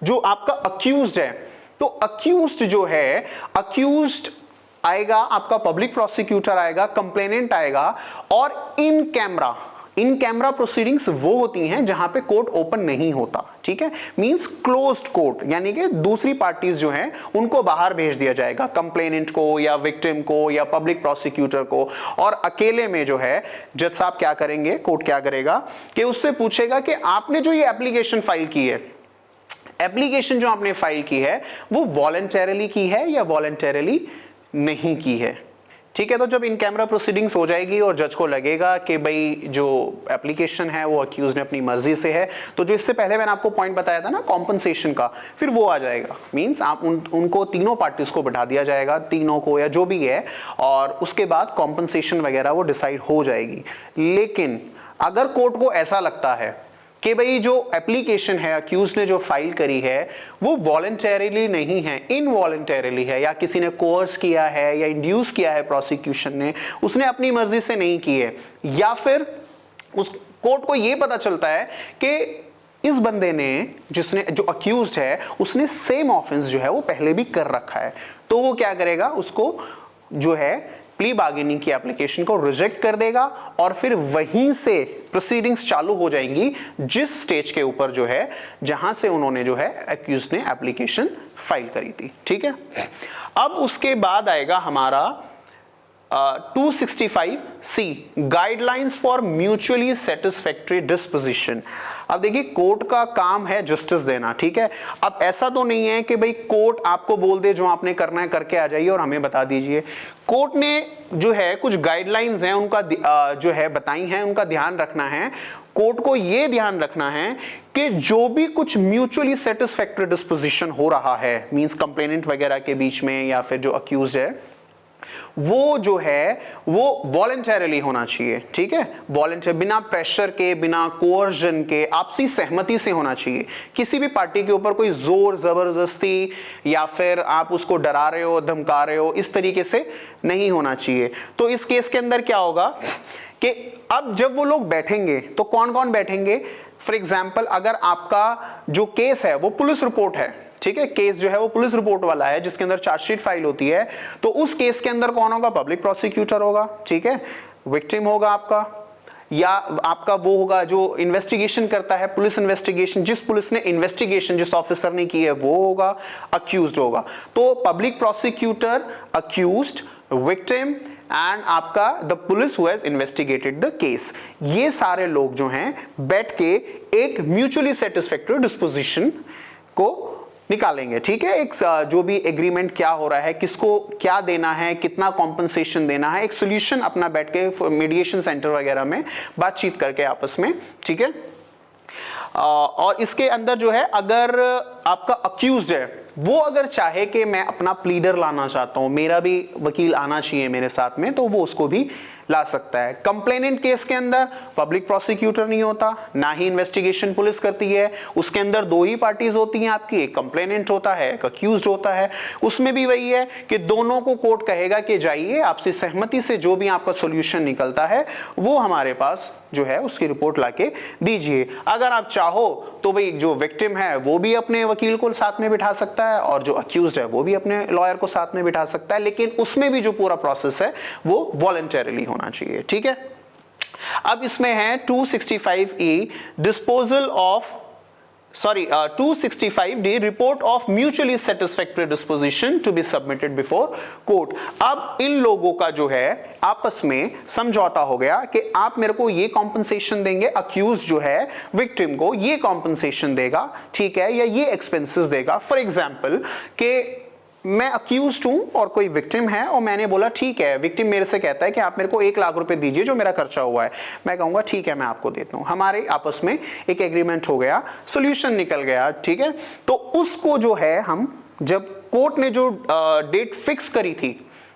जो आपका अक्यूज्ड है, तो अक्यूज्ड जो है, अक्यूज्ड आएगा, आपका पब्लिक प्रोसिक्यूटर आएगा, कंप्लेनेंट आएगा, और इन कैमरा प्रोसीडिंग्स वो होती हैं जहां पे कोर्ट ओपन नहीं होता, ठीक है, मींस क्लोज्ड कोर्ट, यानी कि दूसरी पार्टीज जो हैं उनको बाहर भेज दिया जाएगा, कंप्लेनेंट को या विक्टिम को या पब्लिक प्रोसिक्यूटर को, और अकेले में जो है जज साहब क्या करेंगे, कोर्ट क्या करेगा कि उससे पूछेगा कि आपने जो ये एप्लीकेशन फाइल की है, एप्लीकेशन जो आपने फाइल की है वो वॉलंटरली की है या वॉलंटरली नहीं की है। ठीक है। तो जब इन कैमरा प्रोसीडिंग्स हो जाएगी और जज को लगेगा कि भाई जो एप्लीकेशन है वो अक्यूज ने अपनी मर्जी से है, तो जो इससे पहले मैंने आपको पॉइंट बताया था ना कॉम्पनसेशन का, फिर वो आ जाएगा। मींस आप उनको तीनों पार्टीज को बैठा दिया जाएगा, तीनों को या जो भी है, और उसके बाद कॉम्पनसेशन वगैरह वो डिसाइड हो जाएगी। लेकिन अगर कोर्ट को ऐसा लगता है कि भाई जो एप्लीकेशन है अक्यूज ने जो फाइल करी है वो वॉलंटरीली नहीं है, इनवॉलंटरीली है, या किसी ने कोर्स किया है या इंड्यूस किया है प्रोसिक्यूशन ने, उसने अपनी मर्जी से नहीं की है, या फिर उस कोर्ट को ये पता चलता है कि इस बंदे ने, जिसने जो अक्यूज्ड है, उसने सेम ऑफेंस जो है वो पहले भी कर रखा है, तो वो क्या करेगा, उसको जो है प्ली बार्गेनिंग की एप्लीकेशन को रिजेक्ट कर देगा और फिर वहीं से प्रोसीडिंग्स चालू हो जाएंगी जिस स्टेज के ऊपर जो है, जहां से उन्होंने जो है अक्यूज ने एप्लीकेशन फाइल करी थी। ठीक है। अब उसके बाद आएगा हमारा 265C guidelines for mutually satisfactory disposition. अब देखिए कोर्ट का काम है जस्टिस देना, ठीक है। अब ऐसा तो नहीं है कि भाई कोर्ट आपको बोल दे जो आपने करना है करके आ जाइए और हमें बता दीजिए। कोर्ट ने जो है कुछ गाइडलाइंस हैं उनका जो है बताई हैं, उनका ध्यान रखना है। कोर्ट को यह ध्यान रखना है कि जो भी कुछ म्यूचुअली सेटिस्फैक्टरी डिस्पोजिशन हो रहा है, मींस कंप्लेनेंट वगैरह के बीच में या फिर जो अक्यूज्ड है, वो जो है वो वॉलंटरीली होना चाहिए। ठीक है, वॉलंटरी, बिना प्रेशर के, बिना कोअर्जन के, आपसी सहमति से होना चाहिए। किसी भी पार्टी के ऊपर कोई जोर जबरदस्ती या फिर आप उसको डरा रहे हो, धमका रहे हो, इस तरीके से नहीं होना चाहिए। तो इस केस के अंदर क्या होगा कि अब जब वो लोग बैठेंगे तो कौन कौन बैठेंगे। फॉर एग्जाम्पल अगर आपका जो केस है वो पुलिस रिपोर्ट है, ठीक है, केस जो है वो पुलिस रिपोर्ट वाला है जिसके अंदर चार्जशीट फाइल होती है, तो उस केस के अंदर कौन होगा, पब्लिक प्रोसिक्यूटर होगा, ठीक है, विक्टिम होगा आपका, या आपका वो होगा जो इन्वेस्टिगेशन करता है, पुलिस इन्वेस्टिगेशन, जिस पुलिस ने इन्वेस्टिगेशन जिस ऑफिसर ने की है वो होगा, अक्यूज्ड होगा। तो public prosecutor, accused, victim and आपका the police who has investigated the case, ये सारे लोग जो हैं बैठ के एक म्यूचुअली सेटिस्फैक्टरी डिस्पोजिशन को निकालेंगे। ठीक है, एक जो भी एग्रीमेंट क्या हो रहा है, किसको क्या देना है, कितना कॉम्पनसेशन देना है, एक सोल्यूशन अपना बैठ के मीडिएशन सेंटर वगैरह में बातचीत करके आपस में। ठीक है, और इसके अंदर जो है अगर आपका अक्यूज्ड है वो अगर चाहे कि मैं अपना प्लीडर लाना चाहता हूं, मेरा भी वकील आना चाहिए मेरे साथ में, तो वो उसको भी ला सकता है। कंप्लेनेंट केस के अंदर पब्लिक प्रोसिक्यूटर नहीं होता, ना ही इन्वेस्टिगेशन पुलिस करती है, उसके अंदर दो ही पार्टीज होती हैं आपकी, एक कंप्लेनेंट होता है, एक अक्यूज्ड होता है। उसमें भी वही है कि दोनों को कोर्ट कहेगा कि जाइए, आपसे सहमति से जो भी आपका सोल्यूशन निकलता है वो हमारे पास जो है उसकी रिपोर्ट लाके दीजिए। अगर आप चाहो तो भाई जो विक्टिम है वो भी अपने वकील को साथ में बिठा सकता है और जो अक्यूज्ड है वो भी अपने लॉयर को साथ में बिठा सकता है, लेकिन उसमें भी जो पूरा प्रोसेस है वो वॉलंटरीली होना चाहिए। ठीक है, अब इसमें है 265E disposal of 265D report of mutually satisfactory disposition to be submitted before court. अब इन लोगों का जो है आपस में समझौता हो गया कि आप मेरे को ये कॉम्पनसेशन देंगे, अक्यूज जो है विक्टिम को ये कॉम्पनसेशन देगा, ठीक है, या ये एक्सपेंसेस देगा। फॉर एग्जाम्पल कि मैं अक्यूज्ड हूं और कोई विक्टिम है और मैंने बोला ठीक है, विक्टिम मेरे से कहता है कि आप मेरे को 1 लाख रुपए दीजिए जो मेरा खर्चा हुआ है, मैं कहूंगा ठीक है मैं आपको देता हूं, हमारे आपस में एक एग्रीमेंट हो गया, सॉल्यूशन निकल गया। ठीक है, तो उसको जो है हम, जब कोर्ट ने जो डेट फिक्स करी थी,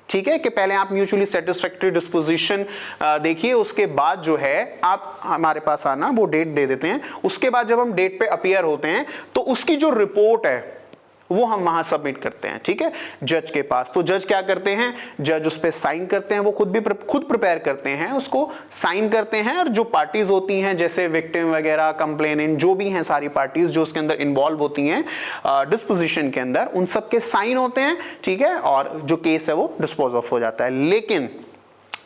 ठीक है, कि पहले आप म्यूचुअली सेटिस्फैक्टरी डिस्पोजिशन देखिए, उसके बाद जो है आप हमारे पास आना, वो डेट दे देते हैं। उसके बाद जब हम डेट पे अपीयर होते हैं तो उसकी जो रिपोर्ट है वो हम वहां सबमिट करते हैं, ठीक है, जज के पास। तो जज क्या करते हैं, जज उस पे साइन करते हैं, वो खुद प्रिपेयर करते हैं, उसको साइन करते हैं, और जो पार्टीज होती हैं जैसे विक्टिम वगैरह, कंप्लेनेंट, जो भी हैं सारी पार्टीज जो उसके अंदर इन्वॉल्व होती हैं डिस्पोजिशन के अंदर, उन सब के साइन होते हैं, ठीक है, और जो केस है वो डिस्पोज ऑफ हो जाता है। लेकिन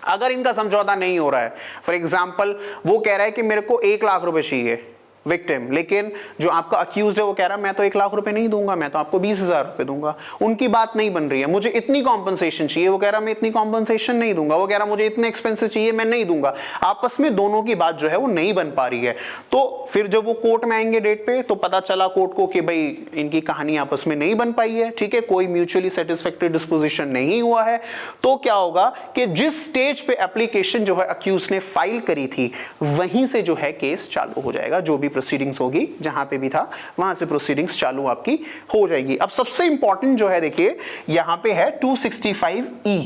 अगर इनका समझौता नहीं हो रहा है, फॉर एग्जाम्पल वो कह रहा है कि मेरे को 1 लाख रुपए चाहिए, विक्टिम, लेकिन जो आपका अक्यूज्ड है वो कह रहा है मैं तो 1 लाख रुपए नहीं दूंगा, मैं तो आपको 20,000 रुपए दूंगा। उनकी बात नहीं बन रही है, मुझे इतनी कॉम्पनसेशन चाहिए, वो कह रहा मैं इतनी कॉम्पनसेशन नहीं दूंगा, वो कह रहा मुझे इतने एक्सपेंसेस चाहिए, मैं नहीं दूंगा। आपस में दोनों की बात जो है वो नहीं बन पा रही है। तो फिर जब वो कोर्ट में आएंगे डेट पे तो पता चला कोर्ट को कि भाई इनकी कहानी आपस में नहीं बन पाई है, ठीक है, कोई म्यूचुअली सेटिस्फैक्टरी डिस्पोजिशन नहीं हुआ है। तो क्या होगा कि जिस स्टेज पे एप्लीकेशन जो है अक्यूज ने फाइल करी थी वहीं से जो है केस चालू हो जाएगा। जो भी प्रोसीडिंग्स होगी जहां पे भी था वहां से प्रोसीडिंग्स चालू आपकी हो जाएगी। अब सबसे इंपॉर्टेंट जो है देखिए यहां पे है 265E,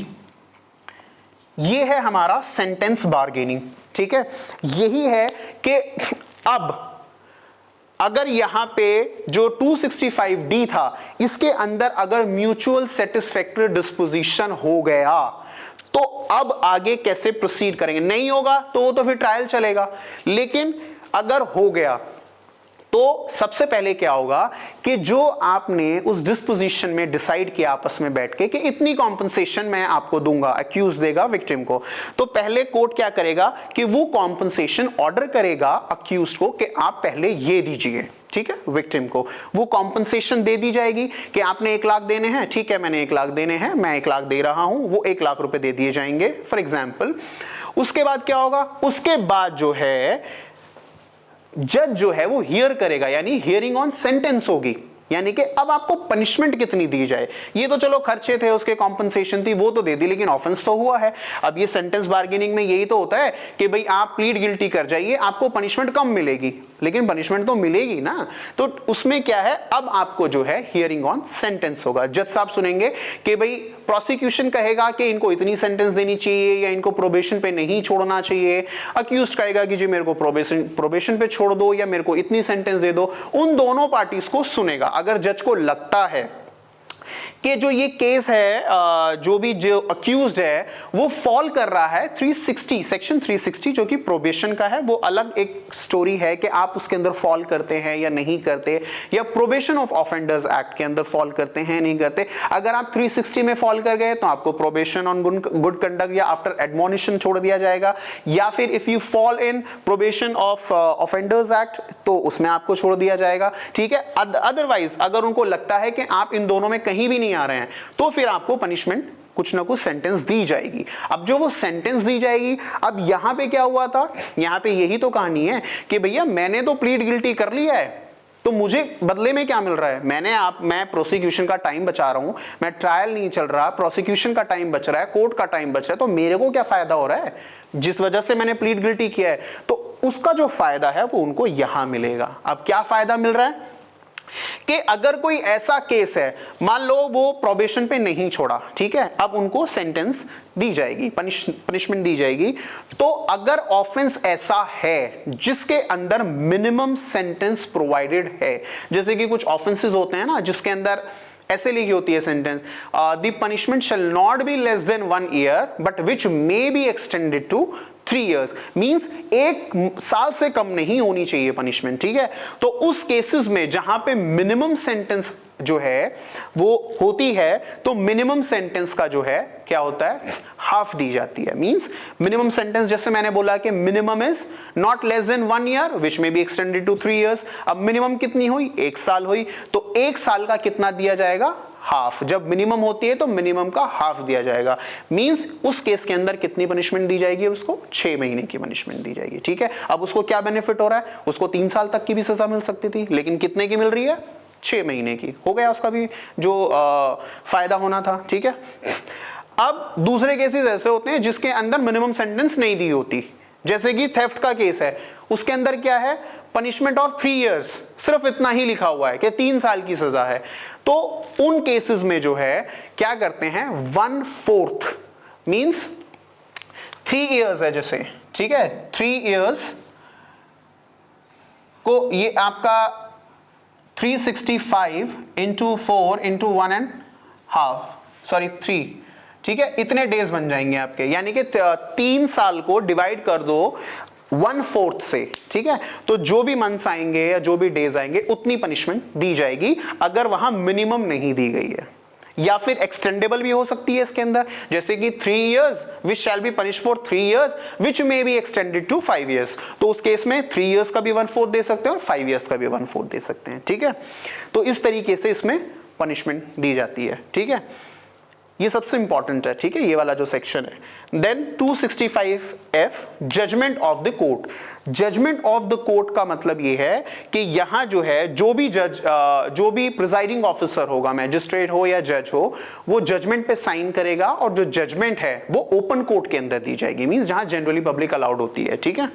ये है हमारा सेंटेंस बार्गेनिंग, ठीक है। यही है कि अब अगर यहां पे जो 265D था इसके अंदर अगर म्यूचुअल सेटिस्फैक्टरी डिस्पोजिशन हो गया तो अब आगे कैसे प्रोसीड करेंगे। नहीं होगा तो वो तो फिर ट्रायल चलेगा, लेकिन अगर हो गया तो सबसे पहले क्या होगा कि जो आपने उस डिस्पोजिशन में डिसाइड किया आपस में बैठ के कि इतनी कॉम्पनसेशन मैं आपको दूंगा, अक्यूज देगा विक्टिम को, तो पहले कोर्ट क्या करेगा कि वो कॉम्पनसेशन ऑर्डर करेगा अक्यूज को कि आप पहले ये दीजिए, ठीक है, विक्टिम को वो कॉम्पनसेशन दे दी जाएगी कि आपने 1 लाख देने हैं, ठीक है मैंने 1 लाख देने हैं, मैं 1 लाख दे रहा हूं, वो 1 लाख रुपए दे दिए जाएंगे फॉर एग्जाम्पल। उसके बाद क्या होगा, उसके बाद जो है जज जो है वो हियर करेगा, यानी हियरिंग ऑन सेंटेंस होगी, यानी कि अब आपको पनिशमेंट कितनी दी जाए। ये तो चलो खर्चे थे उसके, कॉम्पनसेशन थी वो तो दे दी, लेकिन ऑफेंस तो हुआ है। अब ये सेंटेंस बार्गेनिंग में यही तो होता है कि भाई आप प्लीड गिल्टी कर जाइए, आपको पनिशमेंट कम मिलेगी, लेकिन पनिशमेंट तो मिलेगी ना। तो उसमें क्या है, अब आपको जो है हियरिंग ऑन सेंटेंस होगा। जज साहब सुनेंगे कि भाई प्रोसिक्यूशन कहेगा कि इनको इतनी सेंटेंस देनी चाहिए या इनको प्रोबेशन पे नहीं छोड़ना चाहिए, अक्यूज्ड कहेगा कि जी मेरे को प्रोबेशन पे छोड़ दो या मेरे को इतनी सेंटेंस दे दो। उन दोनों पार्टीज को सुनेगा। अगर जज को लगता है कि जो ये केस है जो भी जो अक्यूज्ड है वो फॉल कर रहा है 360 सेक्शन 360 जो कि प्रोबेशन का है, वो अलग एक स्टोरी है कि आप उसके अंदर फॉल करते हैं या नहीं करते, या प्रोबेशन ऑफ ऑफेंडर्स एक्ट के अंदर फॉल करते हैं नहीं करते। अगर आप 360 में फॉल कर गए तो आपको प्रोबेशन ऑन गुड कंडक्ट या आफ्टर एडमोनिशन छोड़ दिया जाएगा, या फिर if you fall in probation of offenders act तो उसमें आपको छोड़ दिया जाएगा, ठीक है। अदरवाइज अगर उनको लगता है कि आप इन दोनों में कहीं भी नहीं आ रहे हैं तो फिर आपको पनिशमेंट कुछ ना कुछ सेंटेंस दी जाएगी। अब जो वो सेंटेंस दी जाएगी, अब यहां पे क्या हुआ था, यहां पे यही तो कहानी है कि भैया मैंने तो प्लीड गिल्टी कर लिया है, तो मुझे बदले में क्या मिल रहा है, मैं प्रोसिक्यूशन का टाइम बचा रहा हूं, मैं ट्रायल नहीं चल रहा, प्रोसिक्यूशन का टाइम बच रहा है, कोर्ट का टाइम बच रहा है, तो मेरे को क्या फायदा हो रहा है जिस वजह से मैंने प्लीड गिल्टी किया है, तो उसका जो फायदा है वो उनको यहां मिलेगा। अब क्या फायदा मिल रहा है कि अगर कोई ऐसा केस है, मान लो वो प्रोबेशन पे नहीं छोड़ा, ठीक है, अब उनको सेंटेंस दी जाएगी, पनिशमेंट दी जाएगी। तो अगर ऑफेंस ऐसा है जिसके अंदर मिनिमम सेंटेंस प्रोवाइडेड है, जैसे कि कुछ ऑफेंसेस होते हैं ना जिसके अंदर ऐसे लिखी होती है sentence, the punishment shall not be less than 1 year but which may be extended to 3 years, means 1 साल से कम नहीं होनी चाहिए पनिशमेंट, ठीक है। तो उस केसेस में जहां पे मिनिमम सेंटेंस जो है वो होती है तो मिनिमम सेंटेंस का जो है क्या होता है, हाफ दी जाती है। मींस मिनिमम सेंटेंस जैसे मैंने बोला कि minimum is not less than 1 year which may be extended to 3 years। अब मिनिमम कितनी हुई, 1 साल हुई, तो 1 साल का कितना दिया जाएगा, हाफ। जब मिनिमम होती है तो मिनिमम का हाफ दिया जाएगा। मींस उस केस के अंदर कितनी पनिशमेंट दी जाएगी, उसको 6 महीने की पनिशमेंट दी जाएगी, ठीक है। अब उसको क्या बेनिफिट हो रहा है, उसको 3 साल तक की भी सजा मिल सकती थी, लेकिन कितने की मिल रही है, 6 महीने की। हो गया उसका भी जो फायदा होना था, ठीक है। अब दूसरे केसेस ऐसे होते हैं जिसके अंदर मिनिमम सेंटेंस नहीं दी होती, जैसे कि थेफ्ट का केस है, उसके अंदर क्या है, पनिशमेंट ऑफ 3 years, सिर्फ इतना ही लिखा हुआ है कि 3 साल की सजा है। तो उन केसेस में जो है क्या करते हैं, 1/4 मींस 3 years है जैसे, ठीक है, 3 years को ये आपका 365 into 4 into 1.5 सॉरी 3, ठीक है, इतने डेज बन जाएंगे आपके, यानी कि 3 साल को डिवाइड कर दो 1/4 से, ठीक है। तो जो भी मंथ्स आएंगे या जो भी डेज आएंगे उतनी पनिशमेंट दी जाएगी अगर वहां मिनिमम नहीं दी गई है। या फिर एक्सटेंडेबल भी हो सकती है इसके अंदर, जैसे कि 3 years which shall be punish for 3 years which may be extended to 5 years। तो उस केस में 3 years का भी 1/4 दे सकते हैं और 5 years का भी 1/4 दे सकते हैं। ठीक है, तो इस तरीके से इसमें पनिशमेंट दी जाती है। ठीक है, ये सबसे इंपॉर्टेंट है। ठीक है, ये वाला जो सेक्शन है। Then 265F judgment of the court. Judgment of the court का मतलब ये है कि यहां जो है जो भी जज जो भी प्रिजाइडिंग ऑफिसर होगा, मैजिस्ट्रेट हो या जज हो, वो जजमेंट पे साइन करेगा और जो जजमेंट है वो ओपन कोर्ट के अंदर दी जाएगी, मींस जहां जनरली पब्लिक अलाउड होती है। ठीक है,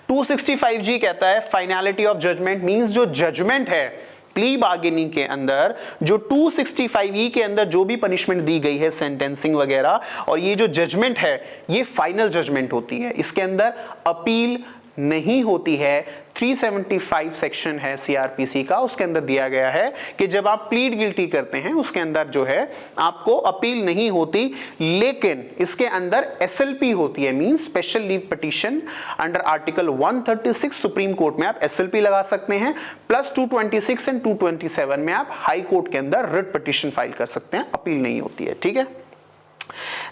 265G कहता है फाइनलिटी ऑफ जजमेंट, मींस जो जजमेंट है प्ली बार्गेनिंग के अंदर, जो 265E के अंदर जो भी पनिशमेंट दी गई है, सेंटेंसिंग वगैरह, और ये जो जजमेंट है ये फाइनल जजमेंट होती है, इसके अंदर अपील नहीं होती है। 375 सेक्शन है सीआरपीसी का, उसके अंदर दिया गया है कि जब आप प्लीड गिल्टी करते हैं उसके अंदर जो है आपको अपील नहीं होती, लेकिन इसके अंदर एसएलपी होती है, means special leave petition under article 136 supreme court में आप एसएलपी लगा सकते हैं, प्लस 226 एंड 227 में आप हाई कोर्ट के अंदर रिट पिटीशन फाइल कर सकते हैं, अपील नहीं होती है। ठीक है,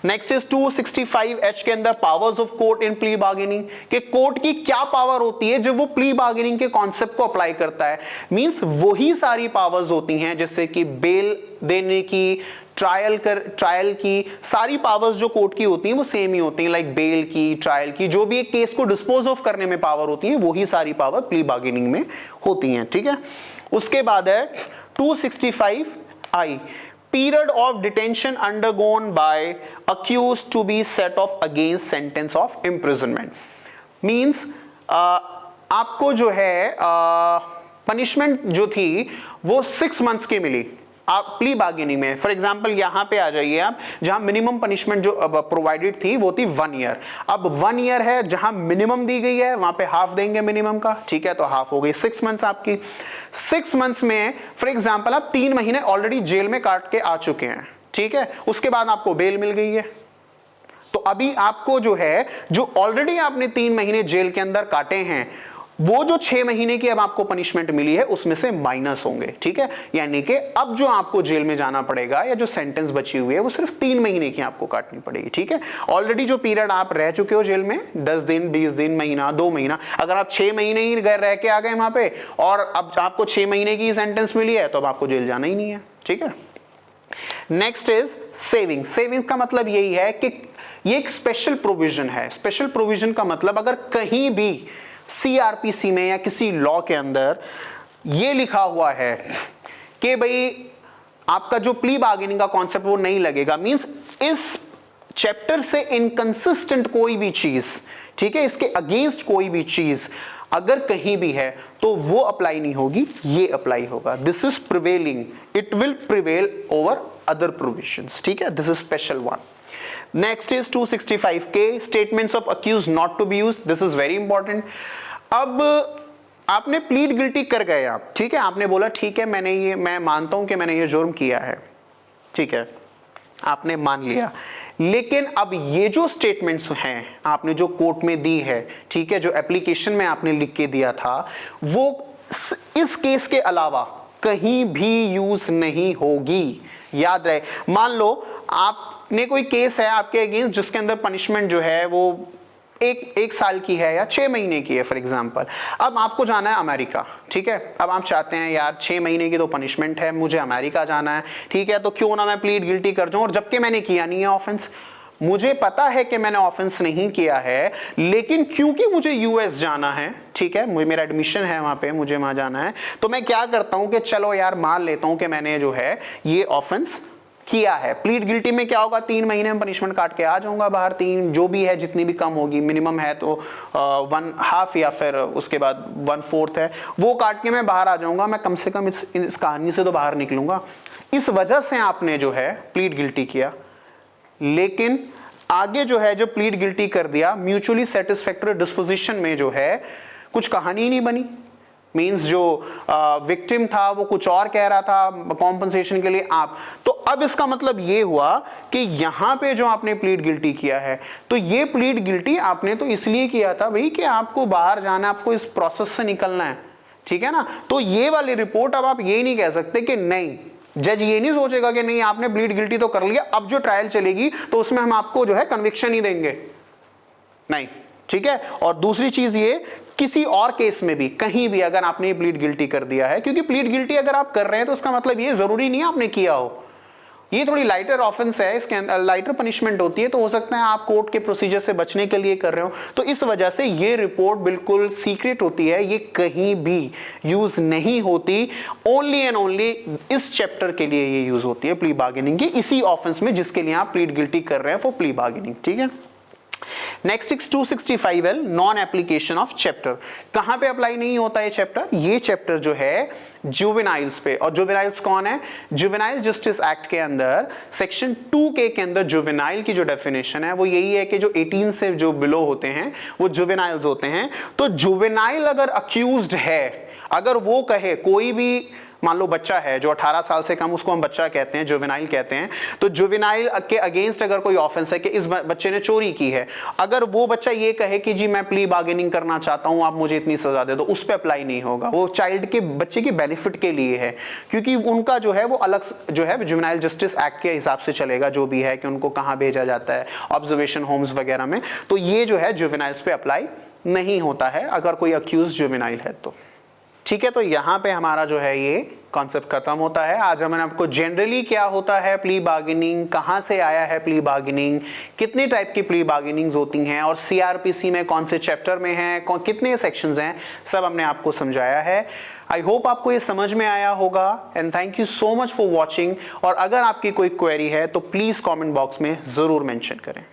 नेक्स्ट इज 265H के अंदर powers of court in plea bargaining, कि कोर्ट की क्या पावर होती है जब वो प्ली बार्गेनिंग के कॉन्सेप्ट को अप्लाई करता है। मींस वही सारी पावर्स होती हैं जैसे कि बेल देने की, ट्रायल की, सारी पावर्स जो कोर्ट की होती हैं वो सेम ही होती हैं, लाइक बेल की, ट्रायल की, जो भी एक केस को डिस्पोज ऑफ करने में पावर होती है वही सारी पावर प्ली बार्गेनिंग में होती हैं। ठीक है, उसके बाद है 265I period of detention undergone by accused to be set off against sentence of imprisonment, means आपको जो है पनिशमेंट जो थी वो 6 months की मिली आप प्ली बार्गेनिंग में। फॉर एग्जांपल यहां पे आ जाइए आप, जहां मिनिमम पनिशमेंट जो प्रोवाइडेड थी वो थी 1 year। अब 1 year है, जहां मिनिमम दी गई है वहां पे हाफ देंगे मिनिमम का। ठीक है, तो हाफ हो गई 6 months आपकी। 6 months में फॉर एग्जांपल आप 3 महीने ऑलरेडी जेल में काट के आ चुके हैं। ठीक है, उसके बाद आपको बेल मिल गई है, तो अभी आपको जो है जो ऑलरेडी आपने 3 महीने जेल के अंदर काटे हैं वो जो 6 महीने की अब आपको पनिशमेंट मिली है उसमें से माइनस होंगे। ठीक है, यानी कि अब जो आपको जेल में जाना पड़ेगा या जो सेंटेंस बची हुई है वो सिर्फ 3 महीने की आपको काटनी पड़ेगी। ठीक है, ऑलरेडी जो पीरियड आप रह चुके हो जेल में 10 दिन, 20 दिन, महीना, 2 महीना, अगर आप 6 महीने ही रह के आ गए वहां पे और अब आपको 6 महीने की सेंटेंस मिली है तो अब आपको जेल जाना ही नहीं है। ठीक है, नेक्स्ट इज सेविंग। सेविंग का मतलब यही है कि ये एक स्पेशल प्रोविजन है। स्पेशल प्रोविजन का मतलब अगर कहीं भी सीआरपीसी में या किसी लॉ के अंदर ये लिखा हुआ है कि भाई आपका जो प्ली बार्गेनिंग का कॉन्सेप्ट वो नहीं लगेगा, मींस इस चैप्टर से इनकंसिस्टेंट कोई भी चीज, ठीक है, इसके अगेंस्ट कोई भी चीज अगर कहीं भी है तो वो अप्लाई नहीं होगी, ये अप्लाई होगा। This is prevailing, it will prevail over other provisions. ठीक है, this is special one. Next is 265K statements of accused not to be used. This is very important. अब आपने प्लीड गिल्टी कर गए आप, ठीक है, आपने बोला ठीक है मैं मानता हूं कि मैंने ये जुर्म किया है, ठीक है, आपने मान लिया, लेकिन अब ये जो स्टेटमेंट्स हैं आपने जो कोर्ट में दी है, ठीक है, जो एप्लीकेशन में आपने लिख के दिया था वो इस केस के अलावा कहीं भी यूज नहीं होगी। याद रहे, मान लो आपने कोई केस है आपके अगेंस्ट जिसके अंदर पनिशमेंट जो है वो एक साल की है या 6 महीने की है फॉर एग्जांपल। अब आपको जाना है अमेरिका, ठीक है, अब आप चाहते हैं यार 6 महीने की तो पनिशमेंट है, मुझे अमेरिका जाना है, ठीक है, तो क्यों ना मैं प्लीड गिल्टी कर जाऊं, और जबकि मैंने किया नहीं है ऑफेंस, मुझे पता है कि मैंने ऑफेंस नहीं किया है, लेकिन क्योंकि मुझे यूएस जाना है, ठीक है, मेरा एडमिशन है वहां पे, मुझे वहां जाना है, तो मैं क्या करता हूं कि चलो यार मान लेता हूं कि मैंने जो है ये ऑफेंस किया है। प्लीड गिल्टी में क्या होगा, 3 महीने में पनिशमेंट काट के आ जाऊंगा बाहर, 3 जो भी है, जितनी भी कम होगी, मिनिमम है तो 1/2 या फिर उसके बाद 1/4 है, वो काट के मैं बाहर आ जाऊंगा, मैं कम से कम इस कहानी से तो बाहर निकलूंगा। इस वजह से आपने जो है प्लीड गिल्टी किया, लेकिन आगे जो है जो प्लीड गिल्टी कर दिया, म्यूचुअली सेटिस्फैक्टरी डिस्पोजिशन में जो है कुछ कहानी नहीं बनी, मींस जो विक्टिम था वो कुछ और कह रहा था कॉम्पनसेशन के लिए आप, तो अब इसका मतलब ये हुआ कि यहां पे जो आपने प्लीड गिल्टी किया है, तो ये प्लीड गिल्टी आपने तो इसलिए किया था भाई कि आपको बाहर जाना है, आपको इस प्रोसेस से निकलना है, ठीक है ना, तो ये वाली रिपोर्ट अब आप ये नहीं कह सकते कि नहीं जज ये नहीं सोचेगा कि नहीं आपने प्लीड गिल्टी तो कर लिया, अब जो ट्रायल चलेगी तो उसमें हम आपको जो है कन्विक्शन ही देंगे, नहीं, ठीक है। और दूसरी चीज ये, किसी और केस में भी कहीं भी अगर आपने प्लीड गिल्टी कर दिया है, क्योंकि प्लीड गिल्टी अगर आप कर रहे हैं तो उसका मतलब ये जरूरी नहीं है आपने किया हो, ये थोड़ी लाइटर ऑफेंस है, इसके अंदर लाइटर पनिशमेंट होती है, तो हो सकता है आप कोर्ट के प्रोसीजर से बचने के लिए कर रहे हो, तो इस वजह से ये रिपोर्ट बिल्कुल सीक्रेट होती है, ये कहीं भी यूज नहीं होती, ओनली एंड ओनली इस चैप्टर के लिए ये यूज होती है, प्ली बार्गेनिंग की, इसी ऑफेंस में जिसके लिए आप प्लीड गिल्टी कर रहे हैं फॉर प्ली बार्गेनिंग, ठीक है। Next 265L non application of chapter, कहां पे अप्लाई नहीं होता है चैप्टर, ये चैप्टर जो है जुवेनाइल्स पे, और जुवेनाइल्स कौन है, जुवेनाइल जस्टिस एक्ट के अंदर सेक्शन 2K के अंदर जुवेनाइल की जो डेफिनेशन है वो यही है कि जो 18 से जो बिलो होते हैं वो जुवेनाइल्स होते हैं। तो जुवेनाइल अगर अक्यूज्ड है, अगर वो कहे, कोई भी मान लो बच्चा है जो 18 साल से कम, उसको हम बच्चा कहते हैं, जुवेनाइल कहते हैं, तो जुवेनाइल के अगेंस्ट अगर कोई ऑफेंस है कि इस बच्चे ने चोरी की है, अगर वो बच्चा ये कहे कि जी मैं प्ली बार्गेनिंग करना चाहता हूं, आप मुझे इतनी सजा दे दो, उस पर अप्लाई नहीं होगा, वो चाइल्ड के बच्चे के बेनिफिट के लिए है, क्योंकि उनका जो है वो अलग जो है जुवेनाइल जस्टिस एक्ट के हिसाब से चलेगा, जो भी है कि उनको कहां भेजा जाता है, ऑब्जर्वेशन होम्स वगैरह में, तो ये जो है जुवेनाइल्स पे अप्लाई नहीं होता है अगर कोई अक्यूज जुवेनाइल है तो, ठीक है। तो यहां पे हमारा जो है ये कॉन्सेप्ट खत्म होता है। आज हमने आपको जनरली क्या होता है प्ली बार्गेनिंग, कहां से आया है प्ली बार्गेनिंग, कितने टाइप की प्ली बार्गेनिंग्स होती हैं, और सीआरपीसी में कौन से चैप्टर में है, कितने सेक्शंस हैं, सब हमने आपको समझाया है। आई होप आपको ये समझ में आया होगा, and thank you so much for watching. और अगर आपकी कोई क्वेरी है तो प्लीज कॉमेंट बॉक्स में जरूर मेंशन करें।